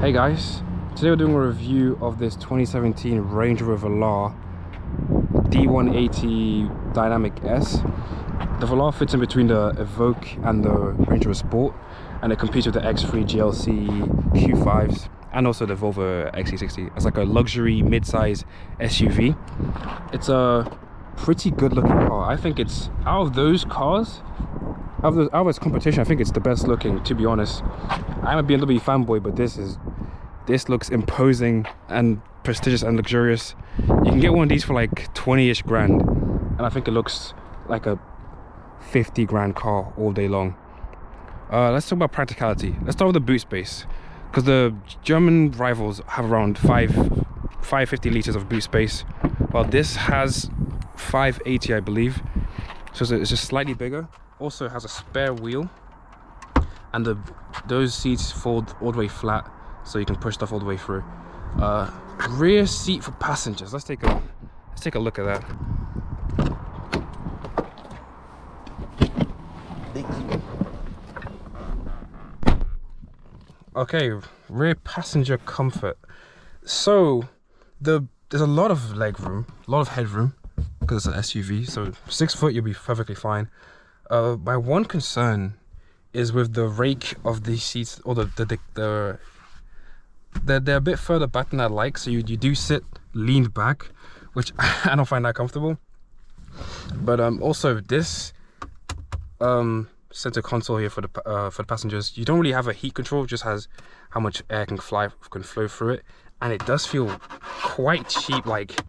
Hey guys, today we're doing a review of this 2017 Range Rover Velar D180 Dynamic S. The Velar fits in between the Evoque and the Range Rover Sport, and it competes with the X3 GLC Q5s and also the Volvo XC60. It's like a luxury mid-size SUV. It's a pretty good looking car. I think it's, out of those cars, out of its competition, I think it's the best looking, to be honest. I'm a BMW fanboy, but this looks imposing and prestigious and luxurious. You can get one of these for like 20-ish grand, and I think it looks like a 50 grand car all day long. Let's talk about practicality. Let's start with the boot space, because the German rivals have around 550 liters of boot space, while this has 580, I believe. So it's just slightly bigger. Also has a spare wheel, and those seats fold all the way flat, so you can push stuff all the way through. Rear seat for passengers. Let's take a look at that. Okay, rear passenger comfort. So there's a lot of leg room, a lot of headroom, because it's an SUV. So 6 foot, you'll be perfectly fine. My one concern is with the rake of these seats, or they're a bit further back than I'd like, so you do sit leaned back, which I don't find that comfortable. But also this center console here for the passengers, you don't really have a heat control. It just has how much air can flow through it, and it does feel quite cheap, like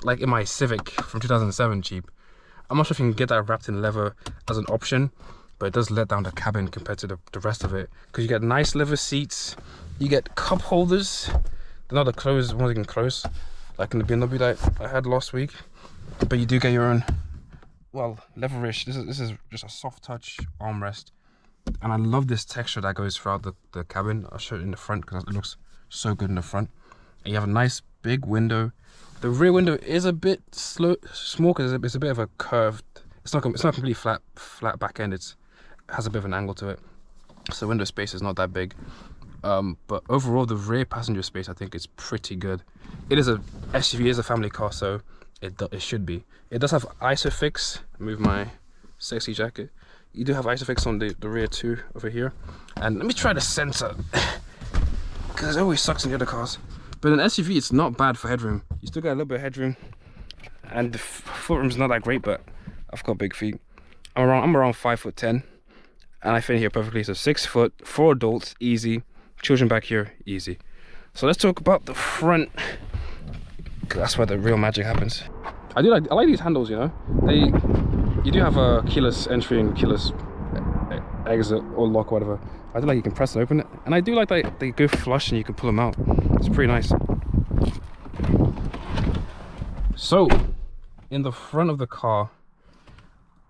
in my Civic from 2007 cheap. I'm not sure if you can get that wrapped in leather as an option, but it does let down the cabin compared to the rest of it, because you get nice leather seats, you get cup holders. They're not the closed ones you can close like in the BMW that I had last week, but you do get your own, well, leverish. This is just a soft touch armrest, and I love this texture that goes throughout the cabin. I'll show it in the front because it looks so good in the front. And you have a nice big window. The rear window is a bit small because it's a bit of a curved. It's not completely flat back end. It has a bit of an angle to it, so window space is not that big. But overall, the rear passenger space, I think, is pretty good. It is a SUV, it is a family car, so it should be. It does have ISOFIX. Move my sexy jacket. You do have ISOFIX on the rear too, over here. And let me try the sensor, because it always sucks in the other cars. But in an SUV, it's not bad for headroom. You still got a little bit of headroom, and the footroom's not that great, but I've got big feet. I'm around 5'10", and I fit in here perfectly. So 6 foot, 4 adults, easy. Children back here, easy. So let's talk about the front, 'cause that's where the real magic happens. I like these handles. You know, you do have a keyless entry and keyless exit or lock, or whatever. I do like you can press and open it, and I do like that they go flush and you can pull them out. It's pretty nice. So in the front of the car,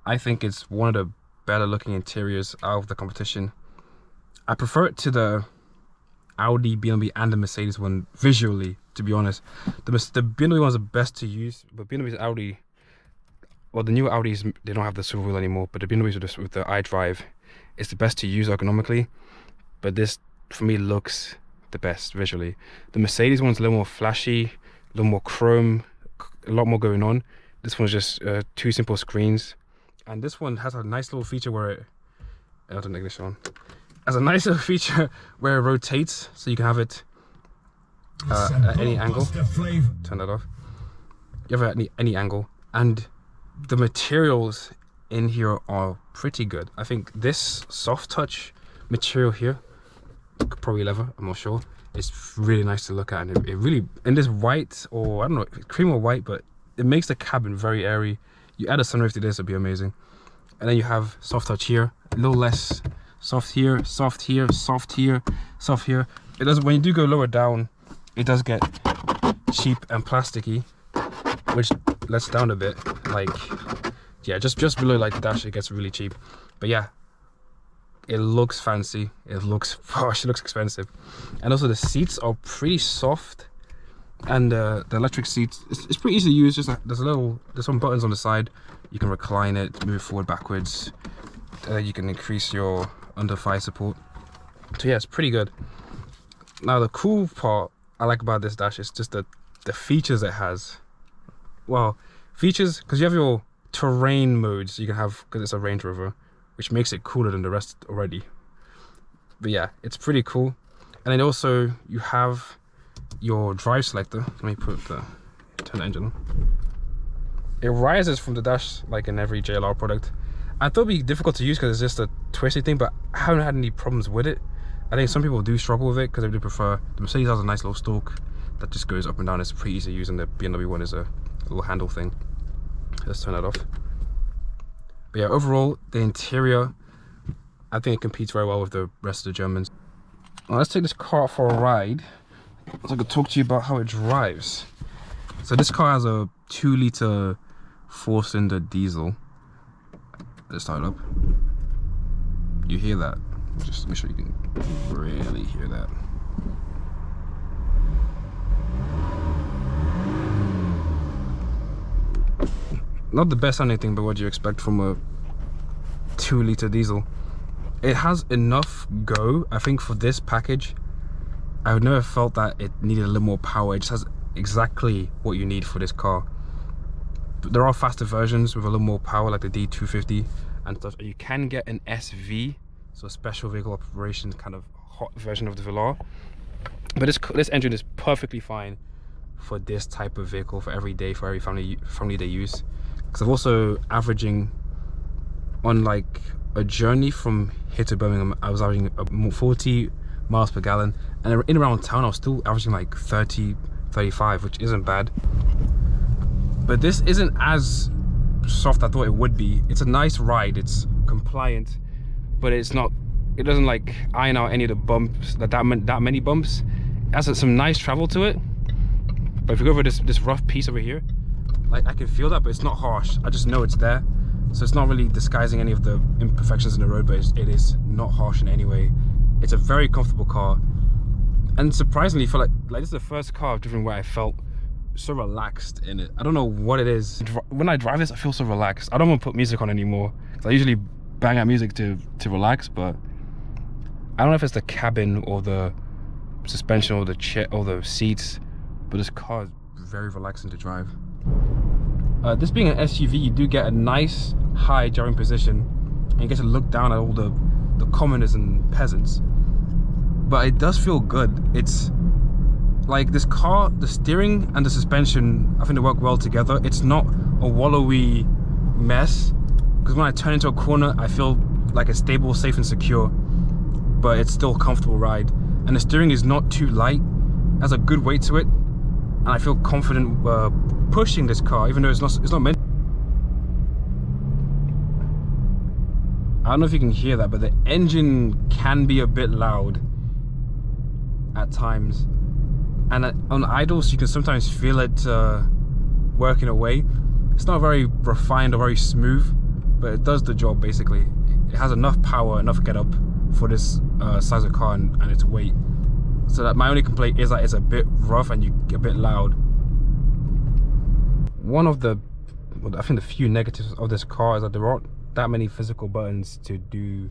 I think it's one of the better looking interiors out of the competition. I prefer it to the Audi, BMW and the Mercedes one visually, to be honest. The BMW one's the best to use, but BMW's Audi, well, the new Audis, they don't have the swivel wheel anymore, but the BMWs with the iDrive, it's the best to use ergonomically. But this, for me, looks the best visually. The Mercedes one's a little more flashy, a little more chrome, a lot more going on. This one's just 2 simple screens, and this one has a nice little feature where it, I'll turn the ignition on. Has a nice little feature where it rotates, so you can have it at any angle. Turn that off. You have it at any angle, and the materials in here are pretty good. I think this soft touch material here, probably leather, I'm not sure, it's really nice to look at, and it really, in this white, or I don't know, cream or white, but it makes the cabin very airy. You add a sunroof to this, it'd be amazing. And then you have soft touch here, a little less soft here, soft here, soft here, soft here. It does, when you do go lower down, it does get cheap and plasticky, which lets down a bit. Like, yeah, just below like the dash, it gets really cheap. But yeah, it looks fancy, it looks posh, it looks expensive. And also the seats are pretty soft, and the electric seats, it's pretty easy to use. Just there's some buttons on the side. You can recline it, move forward, backwards. You can increase your under thigh support. So yeah, it's pretty good. Now the cool part I like about this dash is just the features it has. Well, features, because you have your terrain modes you can have, because it's a Range Rover, which makes it cooler than the rest already. But yeah, it's pretty cool. And then also you have your drive selector. Let me turn the engine on. It rises from the dash like in every JLR product. I thought it'd be difficult to use because it's just a twisty thing, but I haven't had any problems with it. I think some people do struggle with it because they do prefer. The Mercedes has a nice little stalk that just goes up and down. It's pretty easy to use, and the BMW one is a little handle thing. Let's turn that off. But yeah, overall, the interior, I think it competes very well with the rest of the Germans. Now let's take this car out for a ride, so I can talk to you about how it drives. So this car has a 2-litre 4-cylinder diesel. Let's start it up. You hear that? Just make sure you can really hear that. Not the best sounding thing, but what do you expect from a 2-litre diesel? It has enough go. I think for this package, I would never felt that it needed a little more power. It just has exactly what you need for this car. There are faster versions with a little more power, like the D250 and stuff. You can get an SV, so a special vehicle operations kind of hot version of the Velar. But this engine is perfectly fine for this type of vehicle, for every day, for every family day use. Because I'm also averaging on like a journey from here to Birmingham, I was averaging 40 miles per gallon, and in around town I was still averaging like 30, 35, which isn't bad. But this isn't as soft as I thought it would be. It's a nice ride, it's compliant, but it doesn't like iron out any of the bumps, that many bumps. It has some nice travel to it. But if you go over this rough piece over here, like I can feel that, but it's not harsh. I just know it's there. So it's not really disguising any of the imperfections in the road, but it is not harsh in any way. It's a very comfortable car. And surprisingly, for like this is the first car I've driven where I felt so relaxed in it. I don't know what it is. When I drive this, I feel so relaxed. I don't want to put music on anymore. I usually bang out music to relax, but I don't know if it's the cabin or the suspension or the chair or the seats, but this car is very relaxing to drive. This being an SUV, you do get a nice high driving position, and you get to look down at all the commoners and peasants. But it does feel good. It's like this car, the steering and the suspension, I think they work well together. It's not a wallowy mess, because when I turn into a corner, I feel like it's stable, safe and secure, but it's still a comfortable ride. And the steering is not too light, it has a good weight to it, and I feel confident pushing this car, even though it's not meant. I don't know if you can hear that, but the engine can be a bit loud at times. And on idles, you can sometimes feel it working away. It's not very refined or very smooth, but it does the job basically. It has enough power, enough get up for this size of car and its weight. So that my only complaint is that it's a bit rough and you get a bit loud. One of the, I think the few negatives of this car is that there aren't that many physical buttons to do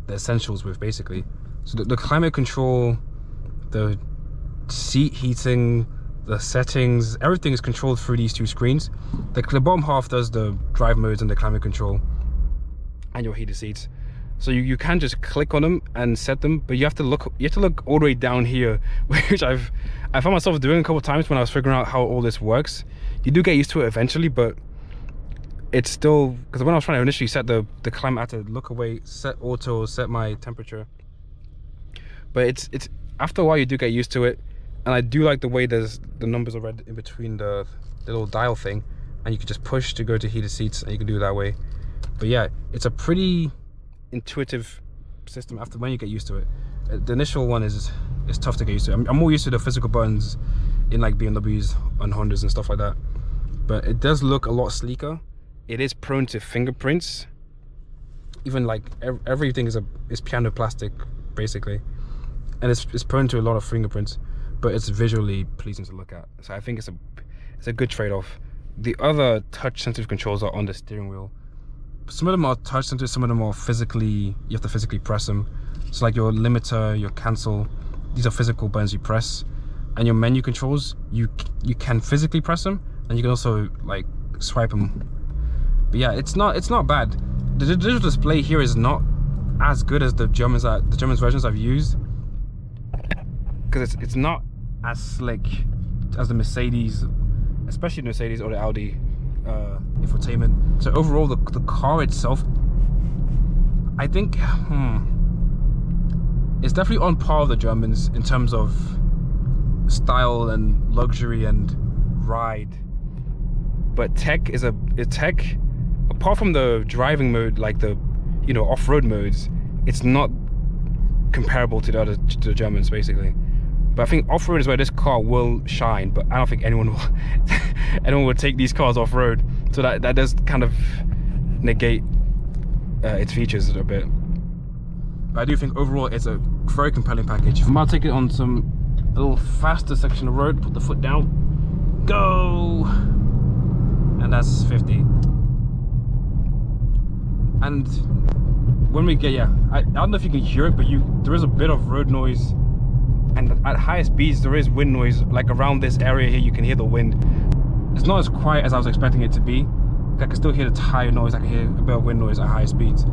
the essentials with basically. So the climate control, the seat heating, the settings, everything is controlled through these two screens. The bottom half does the drive modes and the climate control and your heated seats. So you can just click on them and set them, but you have to look all the way down here, which I found myself doing a couple of times when I was figuring out how all this works. You do get used to it eventually, but it's still, because when I was trying to initially set the climate, I had to look away, set auto, set my temperature. But it's after a while you do get used to it, and I do like the way the numbers are read in between the little dial thing, and you can just push to go to heated seats, and you can do it that way. But yeah, it's a pretty intuitive system after when you get used to it. The initial one is tough to get used to. I'm more used to the physical buttons in like BMWs and Hondas and stuff like that, but it does look a lot sleeker. It is prone to fingerprints. Even like everything is piano plastic basically, and it's prone to a lot of fingerprints, but it's visually pleasing to look at. So I think it's a good trade-off. The other touch sensitive controls are on the steering wheel. Some of them are touch sensitive, some of them are physically, you have to physically press them. So like your limiter, your cancel, these are physical buttons you press, and your menu controls, you can physically press them, and you can also like swipe them. But yeah, it's not bad. The digital display here is not as good as the German versions I've used, because it's not as slick as the Mercedes, especially the Mercedes or the Audi infotainment. So overall, the car itself, I think it's definitely on par with the Germans in terms of style and luxury and ride. But tech, apart from the driving mode, like the off-road modes, it's not comparable to the Germans basically. But I think off-road is where this car will shine, but I don't think anyone will take these cars off-road, so that does kind of negate its features a bit. But I do think overall it's a very compelling package. I'm about to take it on a little faster section of road, put the foot down, go, and that's 50. And when we get, I don't know if you can hear it, but there is a bit of road noise, and at higher speeds there is wind noise. Like around this area here, you can hear the wind. It's not as quiet as I was expecting it to be. I can still hear the tire noise, I can hear a bit of wind noise at higher speeds.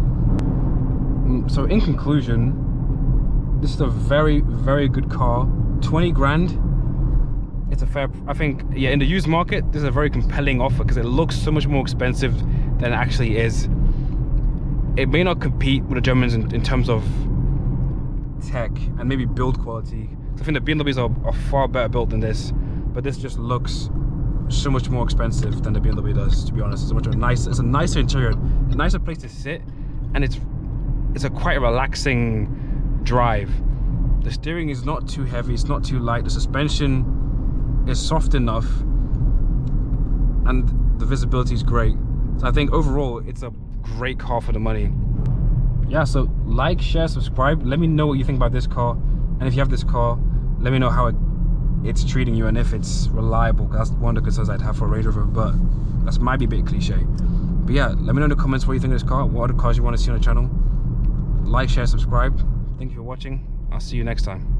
So in conclusion, this is a very, very good car. 20 grand. It's a fair, I think, yeah, in the used market, this is a very compelling offer because it looks so much more expensive than it actually is. It may not compete with the Germans in terms of tech and maybe build quality. I think the BMWs are far better built than this, but this just looks so much more expensive than the BMW does, to be honest. It's a nicer interior, a nicer place to sit, and it's a quite relaxing drive. The steering is not too heavy, it's not too light, the suspension is soft enough, and the visibility is great. So I think overall it's a great car for the money. Yeah, so like, share, subscribe. Let me know what you think about this car, and if you have this car, let me know how it's treating you and if it's reliable, because that's one of the concerns I'd have for a Range Rover, but that might be a bit cliche. But yeah, let me know in the comments what you think of this car, what other cars you want to see on the channel. Like, share, subscribe. Thank you for watching. I'll see you next time.